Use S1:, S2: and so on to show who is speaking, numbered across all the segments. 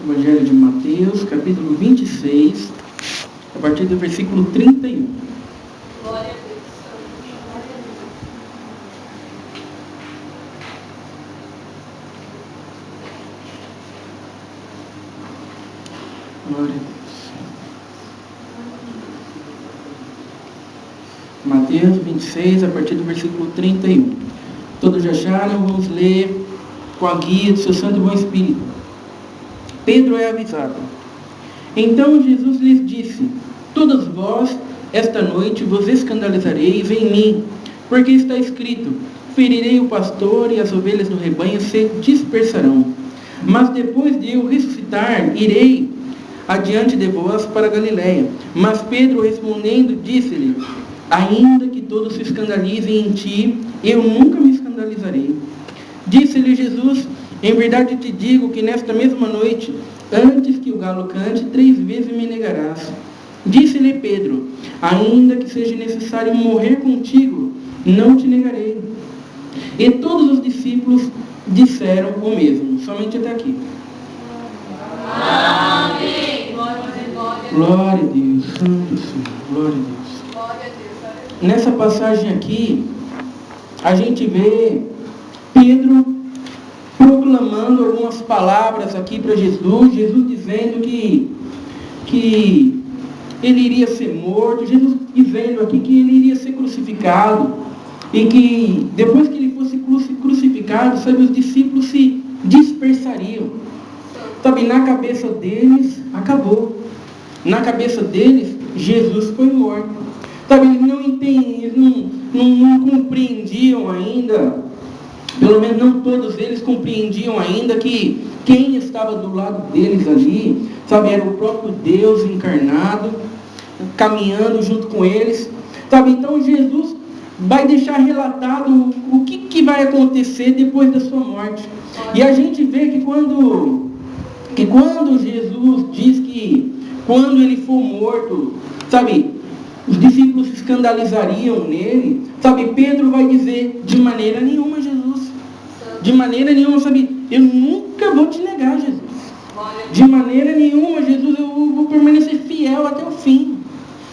S1: Evangelho de Mateus, capítulo 26, a partir do versículo 31.
S2: Glória a Deus.
S1: Glória a Deus. Mateus 26, a partir do versículo 31. Todos já acharam? Vamos ler com a guia do seu Santo e Bom Espírito. Pedro é avisado. Então Jesus lhes disse: todos vós, esta noite, vos escandalizareis em mim, porque está escrito: ferirei o pastor e as ovelhas do rebanho se dispersarão. Mas depois de eu ressuscitar, irei adiante de vós para Galiléia. Mas Pedro respondendo, disse-lhe: ainda que todos se escandalizem em ti, eu nunca me escandalizarei. Disse-lhe Jesus: em verdade te digo que nesta mesma noite, antes que o galo cante, 3 vezes me negarás. Disse-lhe Pedro: ainda que seja necessário morrer contigo, não te negarei. E todos os discípulos disseram o mesmo. Somente até aqui.
S2: Amém.
S1: Glória a Deus. Santo Senhor. Glória a Deus.
S2: Glória a Deus.
S1: Nessa passagem aqui, a gente vê Pedro proclamando algumas palavras aqui para Jesus, Jesus dizendo que ele iria ser morto, Jesus dizendo aqui que ele iria ser crucificado, e que depois que ele fosse crucificado, sabe, os discípulos se dispersariam. Sabe, na cabeça deles, acabou. Na cabeça deles, Jesus foi morto. Sabe, eles não entendiam, não compreendiam ainda, pelo menos não todos eles compreendiam ainda que quem estava do lado deles ali, sabe, era o próprio Deus encarnado, caminhando junto com eles. Sabe, então Jesus vai deixar relatado o que vai acontecer depois da sua morte. E a gente vê que quando Jesus diz que quando ele for morto, sabe, os discípulos se escandalizariam nele, sabe, Pedro vai dizer: de maneira nenhuma, Jesus. De maneira nenhuma, sabe, eu nunca vou te negar, Jesus. De maneira nenhuma, Jesus, eu vou permanecer fiel até o fim.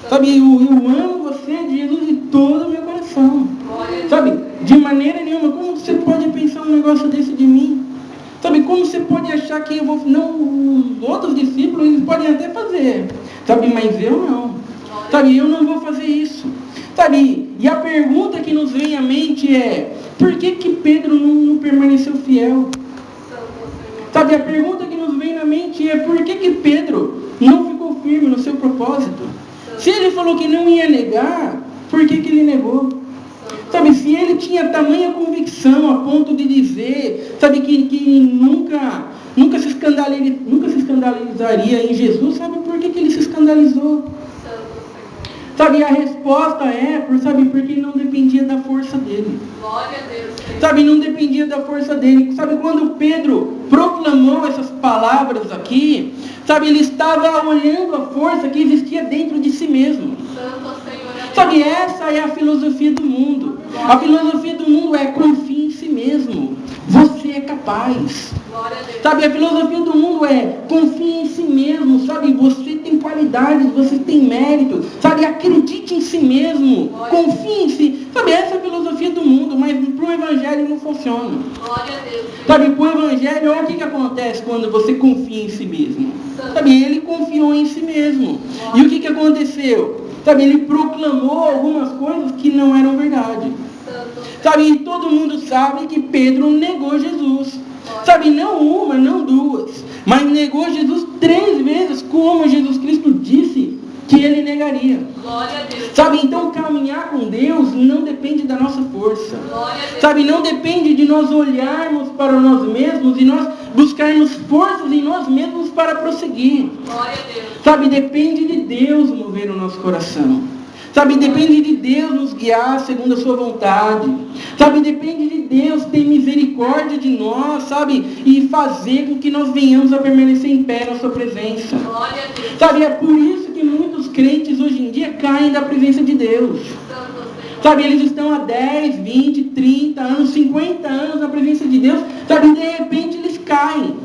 S1: Sabe, eu amo você, Jesus, de todo o meu coração. Sabe, de maneira nenhuma, como você pode pensar um negócio desse de mim? Sabe, como você pode achar que eu vou... Não, os outros discípulos, eles podem até fazer. Sabe, mas eu não. Sabe, eu não vou fazer isso. Sabe, e a pergunta que nos vem à mente é: por que Pedro não permaneceu fiel? Sabe, a pergunta que nos vem na mente é: por que Pedro não ficou firme no seu propósito? Se ele falou que não ia negar, por que ele negou? Sabe, se ele tinha tamanha convicção a ponto de dizer, sabe, que nunca se escandalizaria em Jesus, sabe por que ele se escandalizou? Sabe, a resposta é, porque não dependia da força dele.
S2: Glória a Deus.
S1: Sabe, não dependia da força dele. Sabe, quando Pedro proclamou essas palavras aqui, sabe, ele estava olhando a força que existia dentro de si mesmo.
S2: Santo Senhor.
S1: Sabe, essa é a filosofia do mundo. A filosofia do mundo é: confie em si mesmo. Você é capaz.
S2: Glória a Deus.
S1: Sabe, a filosofia do mundo é: confie em si mesmo. Sabe, você tem qualidades, você tem mérito. Sabe, acredite em si mesmo. Confie em si. Sabe, essa é a filosofia do mundo, mas para o Evangelho não funciona.
S2: Glória a Deus.
S1: Sabe, para o Evangelho, olha o que acontece quando você confia em si mesmo. Sabe, ele confiou em si mesmo. E o que aconteceu? Sabe, ele proclamou algumas coisas que não eram verdade. Sabe, e todo mundo sabe que Pedro negou Jesus. Sabe, não uma, não duas, mas negou Jesus 3 vezes, como Jesus Cristo disse que ele negaria.
S2: Glória a Deus.
S1: Sabe, então caminhar com Deus não depende da nossa força.
S2: Glória a Deus.
S1: Sabe, não depende de nós olharmos para nós mesmos e nós buscarmos forças em nós mesmos para prosseguir.
S2: Glória a Deus.
S1: Sabe, depende de Deus mover o nosso coração. Sabe, depende de Deus nos guiar segundo a sua vontade. Sabe, depende de Deus ter misericórdia de nós, sabe, e fazer com que nós venhamos a permanecer em pé na sua presença.
S2: Glória a Deus.
S1: Sabe, é por isso que muitos crentes hoje em dia caem da presença de Deus. Sabe, eles estão há 10, 20, 30 anos, 50 anos na presença de Deus, Sabe, de repente eles caem.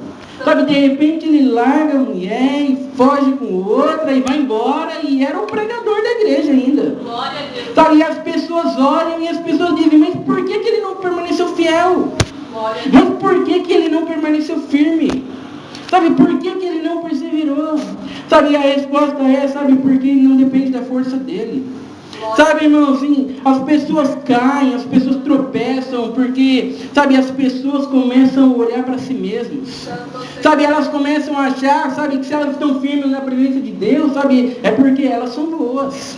S1: Sabe, de repente ele larga a mulher e foge com outra e vai embora, e era o pregador da igreja ainda.
S2: Glória a Deus.
S1: Sabe, e as pessoas olham e as pessoas dizem, mas por que ele não permaneceu fiel?
S2: Glória a Deus.
S1: Mas por que ele não permaneceu firme? Sabe, por que ele não perseverou? Sabe, a resposta é, sabe, porque não depende da força dele. Sabe, irmãozinho, as pessoas caem, as pessoas tropeçam, porque, sabe, as pessoas começam a olhar para si mesmas. Sabe, elas começam a achar, sabe, que se elas estão firmes na presença de Deus, sabe, é porque elas são boas.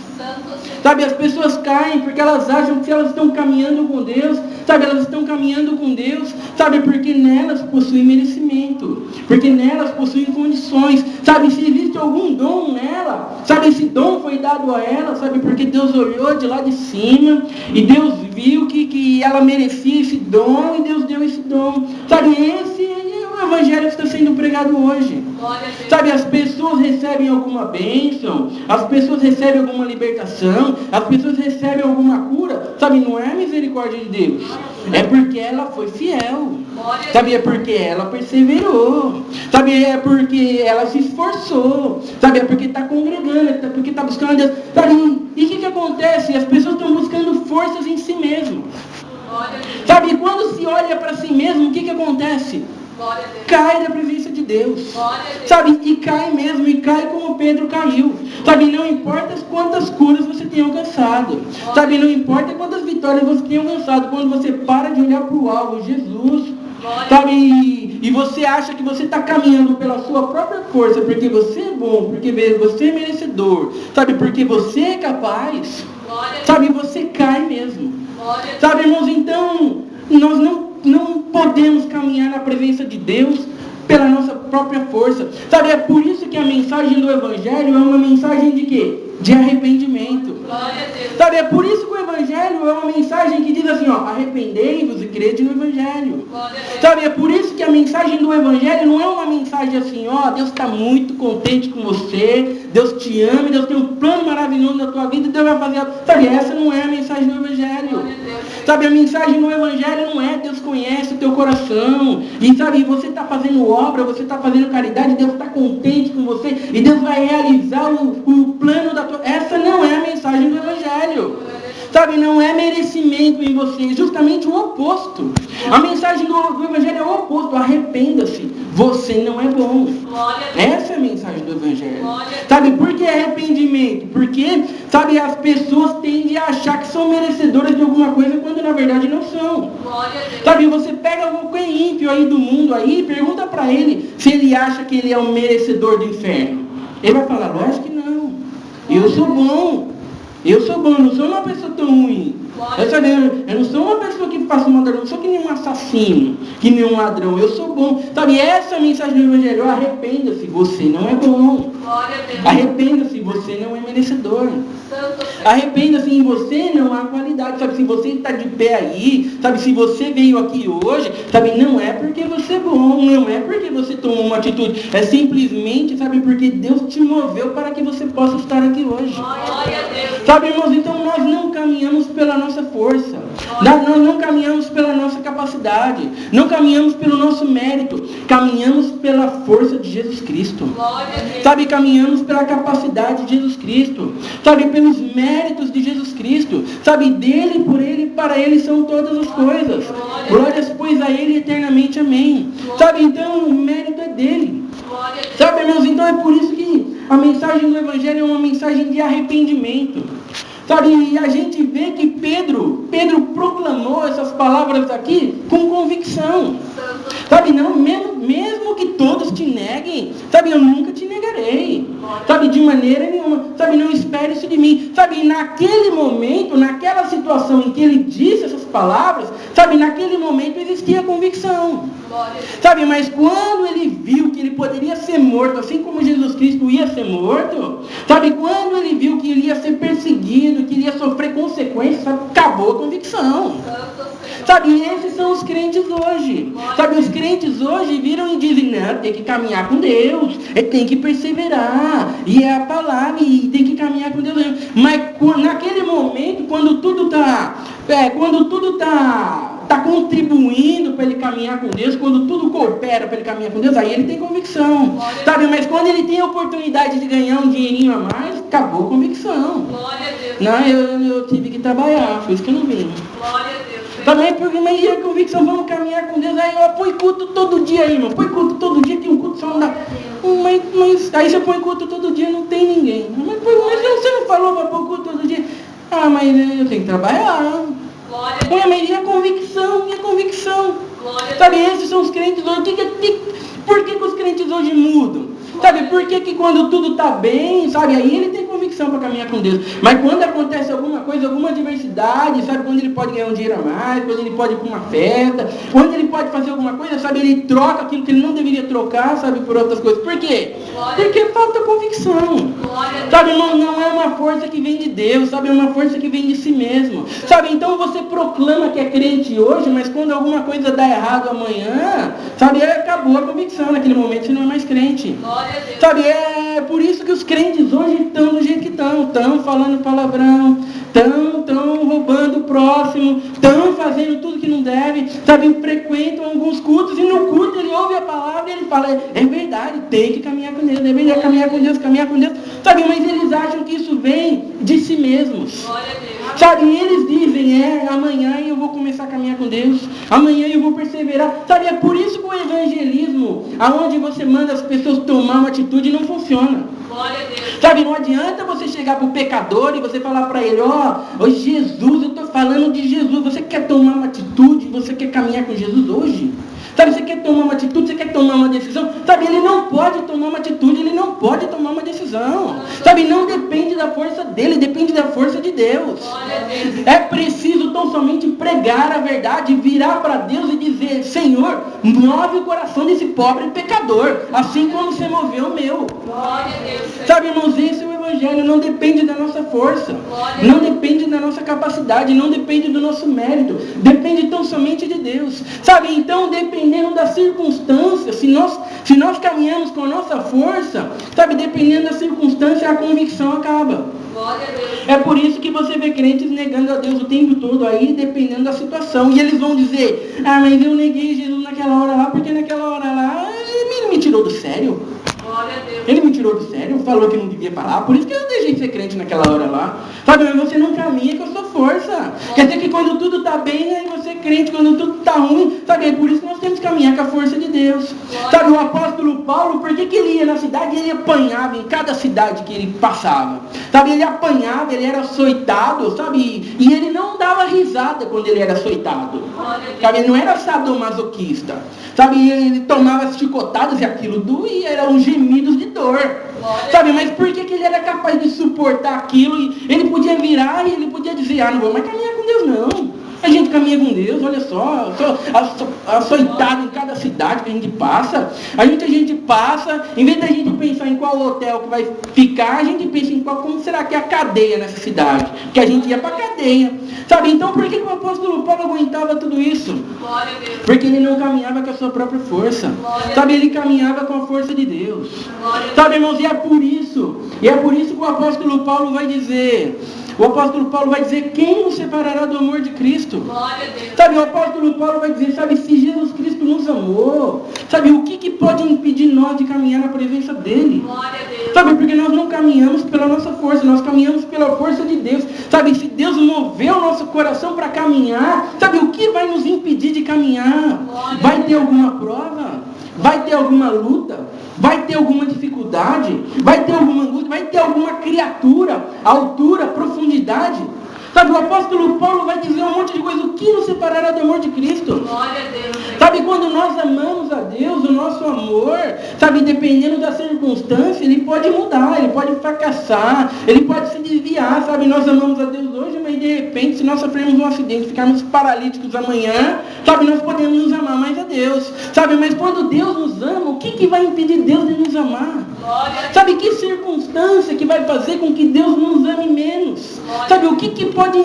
S1: Sabe, as pessoas caem porque elas acham que se elas estão caminhando com Deus, sabe, elas estão caminhando com Deus, sabe, porque nelas possuem merecimento, porque nelas possuem condições, sabe, se existe algum dom nela, sabe, esse dom foi dado a ela, sabe, porque Deus olhou de lá de cima, e Deus viu que ela merecia esse dom, e Deus deu esse dom, sabe, esse é o evangelho que está sendo pregado hoje. Sabe, as pessoas recebem alguma bênção, as pessoas recebem alguma libertação, as pessoas recebem alguma cura, sabe, não é a misericórdia de Deus, é porque ela foi fiel, sabe, é porque ela perseverou, sabe, é porque ela se esforçou, sabe, é porque está congregando, é porque está buscando a Deus, sabe, e o que acontece? As pessoas estão buscando forças em si mesmo, sabe, quando se olha para si mesmo, o que acontece? Cai da presença de Deus, sabe, e cai mesmo, e cai como Pedro caiu, sabe, não importa quantas curas você tenha alcançado, sabe, não importa quantas vitórias você tenha alcançado, quando você para de olhar para o alvo, Jesus, sabe, e você acha que você está caminhando pela sua própria força, porque você é bom, porque você é merecedor, sabe, porque você é capaz, sabe, você cai mesmo, sabe, irmãos, então, nós não podemos caminhar na presença de Deus pela nossa própria força. Sabe, é por isso que a mensagem do Evangelho é uma mensagem de quê? De arrependimento. Sabe, é por isso que o Evangelho é uma mensagem que diz assim, ó, arrependei-vos e crede no Evangelho. Sabe, é por isso que a mensagem do Evangelho não é uma mensagem assim, ó, Deus está muito contente com você, Deus te ama, Deus tem um plano maravilhoso na tua vida, Deus vai fazer... Sabe, essa não é a mensagem do Evangelho. Sabe, a mensagem do Evangelho não é Deus conhece o teu coração, e sabe, você está fazendo obra, você está fazendo caridade, Deus está contente com você, e Deus vai realizar o plano da tua... Essa não é a mensagem do Evangelho. Sabe, não é merecimento em você, é justamente o oposto. A mensagem do Evangelho é o oposto, arrependa-se, você não é bom. Essa é a mensagem do Evangelho. Sabe, por que arrependimento? Porque, sabe, as pessoas tendem a achar que são merecedoras de alguma coisa, quando na verdade não são. Sabe, você pega qualquer ímpio aí do mundo aí, pergunta para ele se ele acha que ele é um merecedor do inferno. Ele vai falar, lógico que não. Eu sou bom, eu não sou uma pessoa tão ruim. Eu não sou uma pessoa que faça uma droga, eu não sou que nem um assassino, que nem um ladrão, eu sou bom. Sabe, essa é a mensagem do Evangelho, arrependa-se, você não é bom. Arrependa-se, você não é merecedor. Arrependa-se, em você não há qualidade. Sabe, se você está de pé aí, sabe, se você veio aqui hoje, sabe, não é porque você é bom, não é porque você tomou uma atitude, é simplesmente, sabe, porque Deus te moveu para que você possa estar aqui hoje. Sabe, irmãos, então nós não caminhamos pela nossa força, nós não caminhamos pela nossa capacidade, não caminhamos pelo nosso mérito, caminhamos pela força de Jesus Cristo. Sabe, caminhamos pela capacidade de Jesus Cristo, sabe, pelos méritos de Jesus Cristo, sabe, dele, por ele, para ele são todas as coisas. Glórias, pois, a ele eternamente, amém. Sabe, então o mérito é dele. Sabe, irmãos, então é por isso que a mensagem do Evangelho é uma mensagem de arrependimento. Sabe, e a gente vê que Pedro proclamou essas palavras aqui com convicção. Sabe, não, mesmo que todos te neguem, sabe, eu nunca te negarei. Sabe, de maneira nenhuma. Sabe, não espere isso de mim. Sabe, naquele momento, naquela situação em que ele disse essas palavras, sabe, naquele momento existia convicção. Sabe, mas quando ele viu que ele poderia ser morto, assim como Jesus Cristo ia ser morto, sabe, quando ele viu que ele ia ser perseguido, que ele ia sofrer consequências, sabe, acabou a convicção. Sabe, esses são os crentes hoje. Sabe, os crentes hoje viram e dizem, não, tem que caminhar com Deus, tem que perseverar, e é a palavra, e tem que caminhar com Deus. Mas naquele momento, quando tudo está tá contribuindo para ele caminhar com Deus, quando tudo coopera para ele caminhar com Deus, aí ele tem convicção. Sabe, mas quando ele tem a oportunidade de ganhar um dinheirinho a mais, acabou a convicção.
S2: Glória a Deus.
S1: Não, eu tive que trabalhar, foi isso que eu não vim.
S2: Glória a Deus.
S1: Também porque mas a convicção, vamos caminhar com Deus, aí eu põe culto todo dia aí, irmão, põe culto todo dia, tem um culto só não dá. Mas aí você põe culto todo dia, não tem ninguém. Mas você não falou para pôr culto todo dia? Ah, mas eu tenho que trabalhar.
S2: Glória a
S1: Põe
S2: Deus.
S1: a minha convicção, minha convicção.
S2: Glória a
S1: Sabe, esses são os crentes hoje. Por que os crentes hoje mudam? Sabe, por que quando tudo está bem, sabe, aí ele tem convicção para caminhar com Deus. Mas quando acontece alguma coisa, alguma adversidade, sabe, quando ele pode ganhar um dinheiro a mais, quando ele pode ir para uma festa, quando ele pode fazer alguma coisa, sabe, ele troca aquilo que ele não deveria trocar, sabe, por outras coisas. Por quê? Porque falta convicção.
S2: Glória a Deus.
S1: Sabe, irmão, não é uma força que vem de Deus, sabe, é uma força que vem de si mesmo. Sabe, então você proclama que é crente hoje, mas quando alguma coisa dá errado amanhã, sabe, acabou a convicção, naquele momento você não é mais crente.
S2: Glória a Deus.
S1: Sabe, é por isso que os crentes hoje estão do jeito que estão falando palavrão, estão roubando o próximo, estão fazendo tudo que não deve, sabe, frequentam alguns cultos e no culto ele ouve a palavra e ele fala, é verdade, tem que caminhar com Deus, é verdade, caminhar com Deus, sabe, mas eles acham que isso vem de si mesmos.
S2: Glória a Deus.
S1: Sabe, eles dizem, amanhã eu vou começar a caminhar com Deus, amanhã eu vou perseverar. Sabe, é por isso que o evangelismo, aonde você manda as pessoas tomar uma atitude, não funciona.
S2: Glória a Deus.
S1: Sabe, não adianta você chegar para o pecador e você falar para ele, ó Jesus, eu estou falando de Jesus, você quer tomar uma atitude, você quer caminhar com Jesus hoje? Sabe, você quer tomar uma atitude, você quer tomar uma decisão? Sabe, ele não pode tomar uma atitude, ele não pode tomar uma decisão. Sabe, não depende da força dele, depende da força de Deus.
S2: Glória a Deus.
S1: É preciso tão somente pregar a verdade, virar para Deus e dizer, Senhor, move o coração desse pobre pecador, assim como você moveu o meu.
S2: Glória a Deus.
S1: Sabe, irmãos, esse é o Evangelho, não depende da nossa força, não depende da nossa capacidade, não depende do nosso mérito, depende tão somente de Deus. Sabe, então, dependendo das circunstâncias, se nós caminhamos com a nossa força, sabe, dependendo da circunstância, a convicção acaba.
S2: Glória a Deus.
S1: É por isso que você vê crentes negando a Deus o tempo todo aí, dependendo da situação. E eles vão dizer, mas eu neguei Jesus naquela hora lá, porque naquela hora lá, ele me tirou do sério.
S2: Glória a Deus.
S1: Ele me tirou do sério, falou que não devia falar, por isso que eu deixei de ser crente naquela hora lá. Sabe, mas você não caminha com a sua força. Quer dizer que quando tudo está bem, aí você é crente, quando tudo está ruim, sabe, é por isso que nós temos que caminhar com a força de Deus. Sabe, o apóstolo Paulo, por que ele ia na cidade? Ele apanhava em cada cidade que ele passava. Sabe, ele apanhava, ele era açoitado, sabe, e ele não dava risada quando ele era açoitado. Sabe, ele não era sadomasoquista. Sabe, ele tomava as chicotadas e aquilo doía, eram gemidos de dor. Sabe, mas por que ele era capaz de suportar aquilo? E ele podia virar e ele podia dizer, não vou mais caminhar com Deus não. A gente caminha com Deus, olha só, açoitado em cada cidade que a gente passa. A gente passa, em vez da gente pensar em qual hotel que vai ficar, a gente pensa em como será que é a cadeia nessa cidade. Porque a gente ia para a cadeia. Sabe, então por que o apóstolo Paulo aguentava tudo isso?
S2: Glória a Deus.
S1: Porque ele não caminhava com a sua própria força. Sabe, ele caminhava com a força de Deus.
S2: Glória a Deus.
S1: Sabe, irmãos, e é por isso que o apóstolo Paulo vai dizer, quem nos separará do amor de Cristo?
S2: Glória a Deus.
S1: Sabe, o apóstolo Paulo vai dizer, sabe, se Jesus Cristo nos amou, sabe, o que pode impedir nós de caminhar na presença dele?
S2: Glória a Deus.
S1: Sabe, porque nós não caminhamos pela nossa força, nós caminhamos pela força de Deus. Sabe, se Deus moveu o nosso coração para caminhar, sabe, o que vai nos impedir de caminhar? Vai ter alguma prova? Vai ter alguma luta? Vai ter alguma dificuldade? Vai ter alguma angústia? Vai ter alguma criatura? Altura? Profundidade? Sabe, o apóstolo Paulo vai dizer um monte de coisa. O que nos separará do amor de Cristo?
S2: Glória a Deus.
S1: Sabe, quando nós amamos a Deus, o nosso amor, sabe, dependendo da circunstância, ele pode mudar, ele pode fracassar, ele pode se desviar, sabe, nós amamos a Deus hoje, mas de repente, se nós sofrermos um acidente, ficarmos paralíticos amanhã, sabe, nós podemos nos amar mais a Deus, sabe, mas quando Deus nos ama, o que vai impedir Deus de nos amar?
S2: Glória a Deus.
S1: Sabe, que circunstância que vai fazer com que Deus nos ame menos? Sabe, o que pode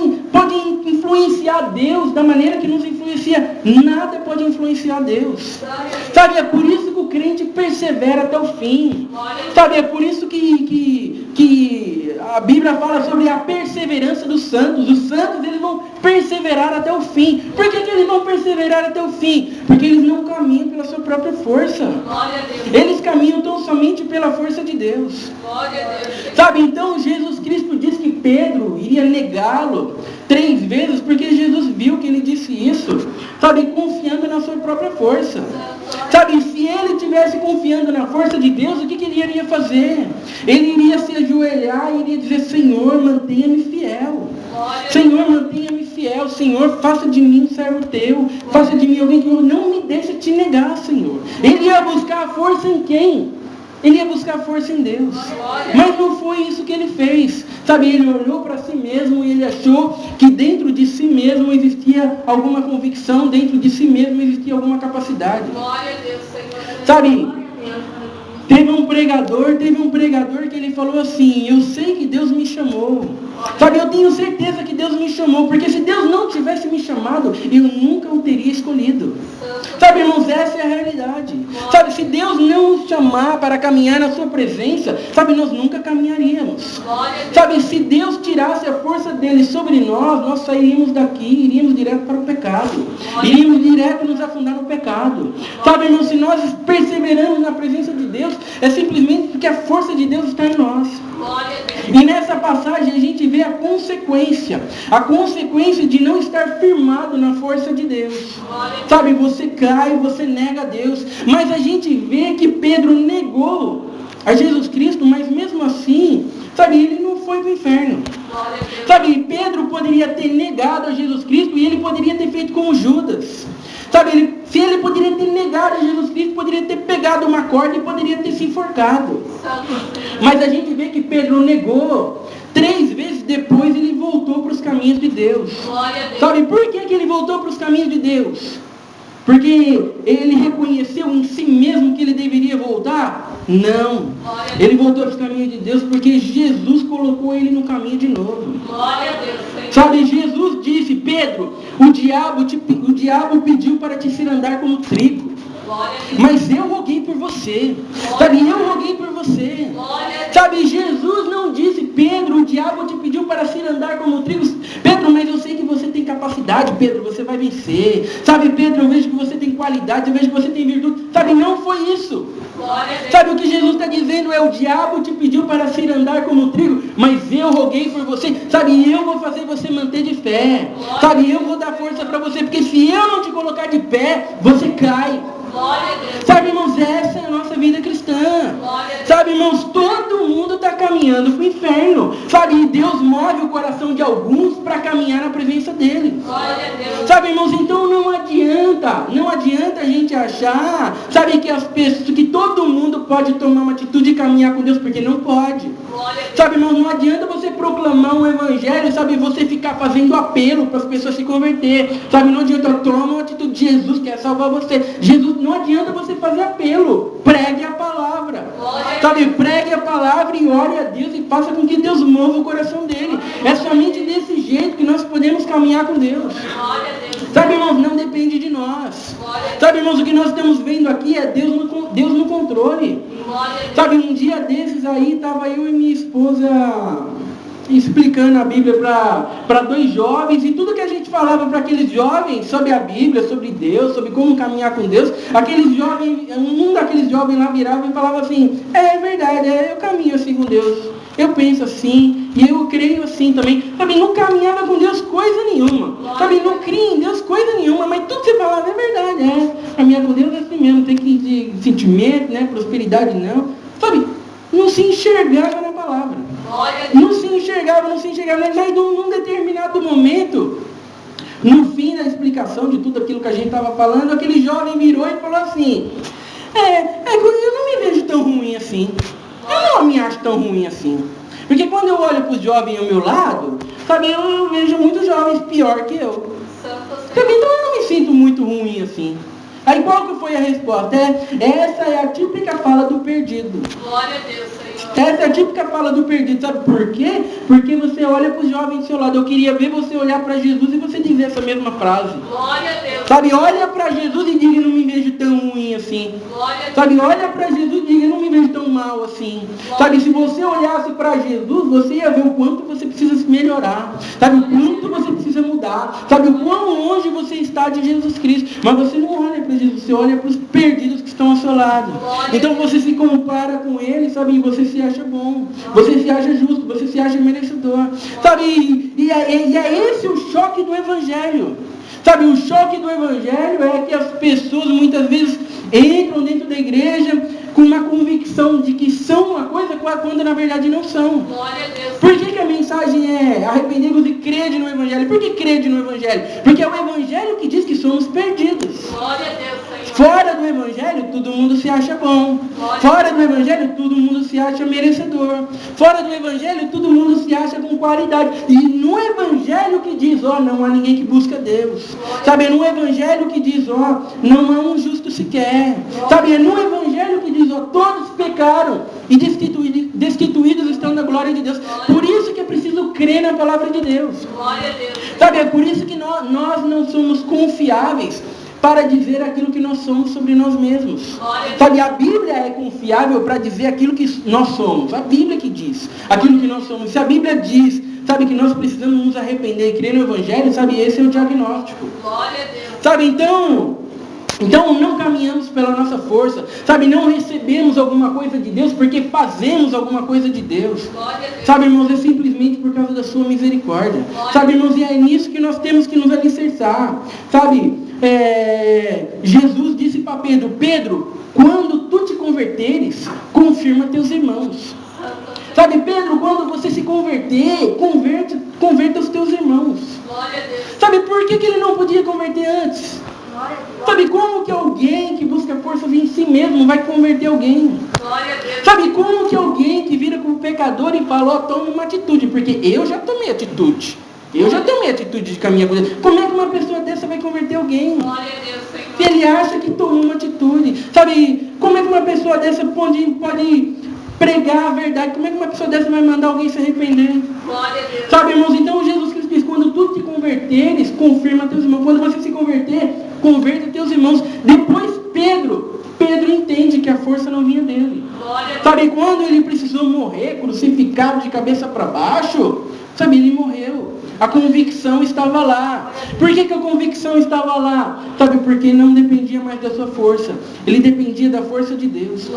S1: influenciar Deus da maneira que nos influencia? Nada pode influenciar Deus. Sabe, é por isso que o crente persevera até o fim. Sabe, é por isso que que a Bíblia fala sobre a perseverança dos santos. Os santos, eles vão perseverar até o fim. Por que eles vão perseverar até o fim? Porque eles não caminham pela sua própria força.
S2: Glória a Deus.
S1: Eles caminham tão somente pela força de Deus.
S2: Glória a Deus.
S1: Sabe, então Jesus Cristo diz que Pedro iria negá-lo 3 vezes, porque Jesus viu que ele disse isso, sabe, confiando na sua própria força. Sabe, se ele estivesse confiando na força de Deus, o que ele iria fazer? Ele iria se ajoelhar e iria dizer: Senhor, mantenha-me fiel. Senhor, mantenha-me fiel. Senhor, faça de mim um servo teu. Faça de mim alguém que não me deixe te negar, Senhor. Ele ia buscar a força em quem? Ele ia buscar força em Deus. Mas não foi isso que ele fez. Sabe, ele olhou para si mesmo e ele achou que dentro de si mesmo existia alguma convicção, dentro de si mesmo existia alguma capacidade.
S2: Glória a Deus, Senhor.
S1: Sabe, teve um pregador que ele falou assim: eu sei que Deus me chamou. Sabe, eu tenho certeza que Deus me chamou, porque se Deus não tivesse me chamado, eu nunca o teria escolhido. Sabe, irmãos, essa é a realidade. Sabe, se Deus não nos chamar para caminhar na sua presença, sabe, nós nunca caminharíamos. Sabe, se Deus tirasse a força dele sobre nós sairíamos daqui, iríamos direto para o pecado. Iríamos direto nos afundar no pecado. Sabe, irmãos, se nós perseveramos na presença de Deus, é simplesmente porque a força de Deus está em nós. E nessa passagem a gente vê a consequência de não estar firmado na força de Deus. Sabe, você cai, você nega a Deus, mas a gente vê que Pedro negou a Jesus Cristo, mas mesmo assim, sabe, ele não foi para o inferno. Sabe, Pedro poderia ter negado a Jesus Cristo e ele poderia ter feito como Judas. Sabe, se ele poderia ter negado a Jesus Cristo, poderia ter pegado uma corda e poderia ter se enforcado. Mas a gente vê que Pedro negou. 3 vezes depois ele voltou para os caminhos de Deus. Sabe por que ele voltou para os caminhos de Deus? Porque ele reconheceu em si mesmo que ele deveria voltar? Não. Ele voltou para os caminhos de Deus porque Jesus colocou ele no caminho de novo.
S2: Glória a Deus.
S1: Sabe, Jesus disse: Pedro, o diabo pediu para te ser andar como trigo. Mas eu roguei por você. Sabe, eu roguei por você. Sabe, Jesus não disse: Pedro, o diabo te pediu para se andar como trigo. Pedro, mas eu sei que você tem capacidade. Pedro, você vai vencer. Sabe, Pedro, eu vejo que você tem qualidade, eu vejo que você tem virtude. Sabe, não foi isso. Sabe, o que Jesus está dizendo é: o diabo te pediu para se andar como trigo, mas eu roguei por você. Sabe, eu vou fazer você manter de fé. Sabe, eu vou dar força para você, porque se eu não te colocar de pé, você cai. Sabe, irmãos, essa é a nossa vida cristã. Sabe, irmãos, todo mundo está caminhando para o inferno. Sabe, e Deus move o coração de alguns para caminhar na presença dele. Sabe, irmãos, então não adianta a gente achar, sabe, que todo mundo pode tomar uma atitude e caminhar com Deus, porque não pode. Sabe, irmãos, não adianta você proclamar um evangelho, sabe, você ficar fazendo apelo para as pessoas se converter. Sabe, não adianta, toma uma atitude, Jesus quer salvar você. Não adianta você fazer apelo, pregue a palavra. Sabe, pregue a palavra e ore a Deus e faça com que Deus mova o coração dele. É somente desse jeito que nós podemos caminhar com Deus. Sabe, irmãos, não depende de nós. Sabe, irmãos, o que nós estamos vendo aqui é Deus no controle. Sabe, um dia desses aí, estava eu e minha esposa explicando a Bíblia para 2 jovens, e tudo que a gente falava para aqueles jovens sobre a Bíblia, sobre Deus, sobre como caminhar com Deus, um daqueles jovens lá virava e falava assim: é verdade, eu caminho assim com Deus, eu penso assim, e eu creio assim também. Sabe, não caminhava com Deus coisa nenhuma. Sabe, não cria em Deus coisa nenhuma, mas tudo que você falava é verdade, caminhar com Deus é assim mesmo, tem que ter sentimento, né, prosperidade não. Sabe, não se enxergava na palavra. Não se enxergava, mas num determinado momento, no fim da explicação de tudo aquilo que a gente estava falando, aquele jovem virou e falou assim: eu não me vejo tão ruim assim. Eu não me acho tão ruim assim. Porque quando eu olho para os jovens ao meu lado, sabe, eu vejo muitos jovens pior que eu. Sabe, então eu não me sinto muito ruim assim. Aí qual que foi a resposta? Essa é a típica fala do perdido.
S2: Glória a Deus, Senhor.
S1: Essa é a típica fala do perdido. Sabe por quê? Porque você olha para os jovens do seu lado. Eu queria ver você olhar para Jesus e você dizer essa mesma frase.
S2: Glória a Deus.
S1: Sabe, olha para Jesus e diga: não me vejo tão ruim assim.
S2: Glória
S1: Sabe, olha para Jesus e diga, eu não me vejo tão mal assim. Sabe, se você olhasse para Jesus, você ia ver o quanto você precisa se melhorar. Sabe, o quanto você precisa mudar. Sabe, o quão longe você está de Jesus Cristo. Mas você não olha para Jesus, você olha para os perdidos que estão ao seu lado. Então você se compara com ele, sabe, e você se acha bom. Você se acha justo, você se acha merecedor. Sabe, e é esse o choque do Evangelho. Sabe, o choque do Evangelho é que as pessoas muitas vezes entram dentro da igreja com uma convicção de que são uma coisa quando na verdade não são. Por que a mensagem é arrependei-vos e crede no Evangelho? Por que crede no Evangelho? Porque é o Evangelho que diz que somos perdidos. Fora do Evangelho, todo mundo se acha bom. Fora do Evangelho, todo mundo se acha merecedor. Fora do Evangelho, todo mundo se acha com qualidade. E no Evangelho que diz, não há ninguém que busca Deus. Sabe, é no Evangelho que diz, não há um justo sequer. Sabe, é no Evangelho que diz, todos pecaram e destituídos estão da glória de Deus. Por isso que é preciso crer na palavra de Deus. Sabe, é por isso que nós não somos confiáveis para dizer aquilo que nós somos sobre nós mesmos. Sabe, a Bíblia é confiável para dizer aquilo que nós somos. A Bíblia que diz aquilo que nós somos. Se a Bíblia diz, sabe, que nós precisamos nos arrepender e crer no Evangelho, sabe, esse é o diagnóstico. Sabe, então não caminhamos pela nossa força, sabe, não recebemos alguma coisa de Deus porque fazemos alguma coisa de Deus. Sabe, irmãos, é simplesmente por causa da sua misericórdia. Sabe, irmãos, e é nisso que nós temos que nos alicerçar. Sabe, Jesus disse para Pedro, Pedro, quando tu te converteres, confirma teus irmãos. Sabe, Pedro, quando você se converter, converta os teus irmãos. Sabe, por que ele não podia converter antes? Sabe, como que alguém que busca forças em si mesmo vai converter alguém? Sabe, como que alguém que vira como pecador e fala, toma uma atitude, porque eu já tomei atitude. Eu já tomei atitude de caminhar com Deus. Como é que uma pessoa dessa vai converter alguém? Se ele acha que tomou uma atitude. Sabe, como é que uma pessoa dessa pode pregar a verdade? Como é que uma pessoa dessa vai mandar alguém se arrepender? Sabe, irmãos, então Jesus Cristo diz, quando tu te converteres, confirma teus irmãos. Quando você se converter, converta teus irmãos. Depois Pedro entende que a força não vinha dele. Sabe, quando ele precisou morrer, crucificado de cabeça para baixo, sabe, ele morreu. A convicção estava lá. Por que a convicção estava lá? Sabe, porque não dependia mais da sua força. Ele dependia da força de Deus.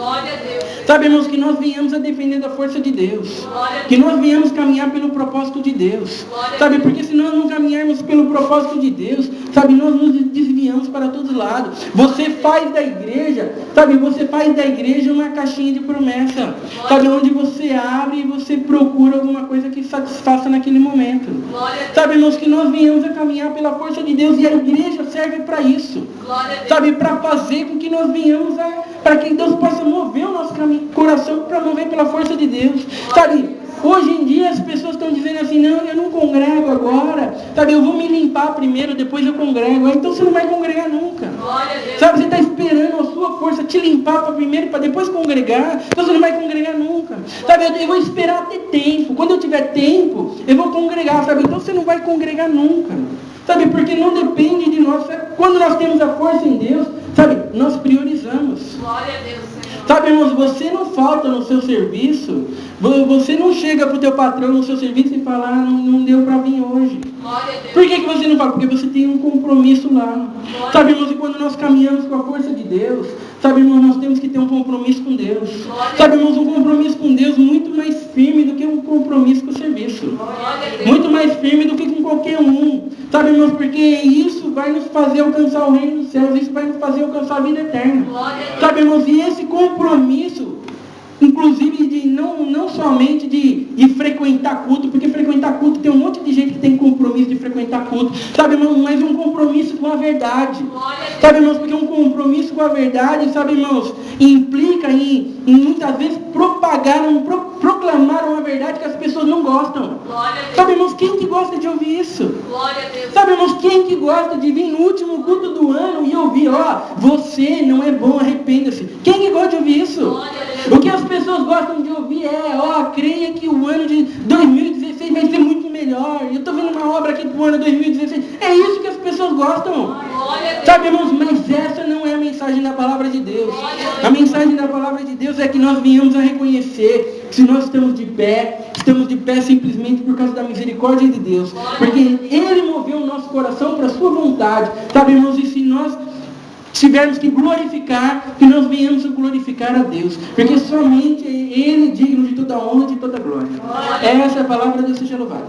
S1: Sabe, irmãos, que nós viemos a depender da força de Deus. Que nós viemos caminhar pelo propósito de Deus. Sabe, porque se nós não caminharmos pelo propósito de Deus, sabe, nós nos desviamos para todos os lados. Você faz da igreja, sabe, uma caixinha de promessa. Sabe, onde você abre e você procura alguma coisa que satisfaça naquele momento. Sabe, irmãos, que nós viemos a caminhar pela força de Deus e a igreja serve para isso. Sabe, para fazer com que nós venhamos para que Deus possa mover o nosso coração para mover pela força de Deus. Sabe, hoje em dia as pessoas estão dizendo assim, não, eu não congrego agora. Sabe, eu vou me limpar primeiro, depois eu congrego. Então você não vai congregar nunca. Sabe, você está esperando a sua força te limpar primeiro para depois congregar. Então você não vai congregar nunca. Sabe, eu vou esperar ter tempo. Quando eu tiver tempo, eu vou congregar. Sabe, então você não vai congregar nunca. Sabe, porque não depende de nós. Quando nós temos a força em Deus, sabe, nós priorizamos.
S2: Glória a Deus, Senhor.
S1: Sabe, irmãos, você não falta no seu serviço. Você não chega para o teu patrão no seu serviço e fala, não deu para vir hoje.
S2: Glória a Deus.
S1: Por que você não fala? Porque você tem um compromisso lá. Sabe, irmãos, e quando nós caminhamos com a força de Deus, sabe, irmãos, nós temos que ter um compromisso com Deus. Sabe, irmãos, um compromisso com Deus muito mais firme do que um compromisso com o serviço. Muito mais firme do que com qualquer um. Sabe, irmãos, porque isso vai nos fazer alcançar o reino dos céus, isso vai nos fazer alcançar a vida eterna. Sabe, irmãos, e esse compromisso, inclusive de não somente de frequentar culto, porque frequentar culto tem um monte de gente que tem compromisso de frequentar culto, sabe, irmãos, mas um compromisso com a verdade. Sabe, irmãos, porque um compromisso com a verdade, sabe, irmãos, implica em muitas vezes proclamar uma verdade que as pessoas não gostam. Sabe, irmãos, quem que gosta de ouvir isso? Sabe, irmãos, quem que gosta de vir no último culto do ano e ouvir, você não é bom, arrependa-se. Quem que gosta de ouvir isso? O que as pessoas gostam de ouvir creia que o ano de 2016 vai ser muito melhor. Eu estou vendo uma obra aqui para o ano 2016. É isso que as pessoas gostam. Sabe, irmãos, mas essa não é a mensagem da palavra de Deus. A mensagem da palavra de Deus é que nós venhamos a reconhecer que se nós estamos de pé simplesmente por causa da misericórdia de Deus. Porque Ele moveu o nosso coração para a sua vontade. Sabe, irmãos, e se nós tivermos que glorificar, que nós venhamos a glorificar a Deus. Porque somente Ele é digno de toda honra e de toda glória. Essa é a palavra de Deus, seja louvada.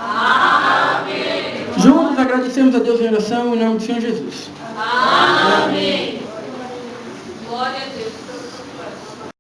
S1: Amém. Juntos agradecemos a Deus em oração, em nome do Senhor Jesus.
S2: Amém.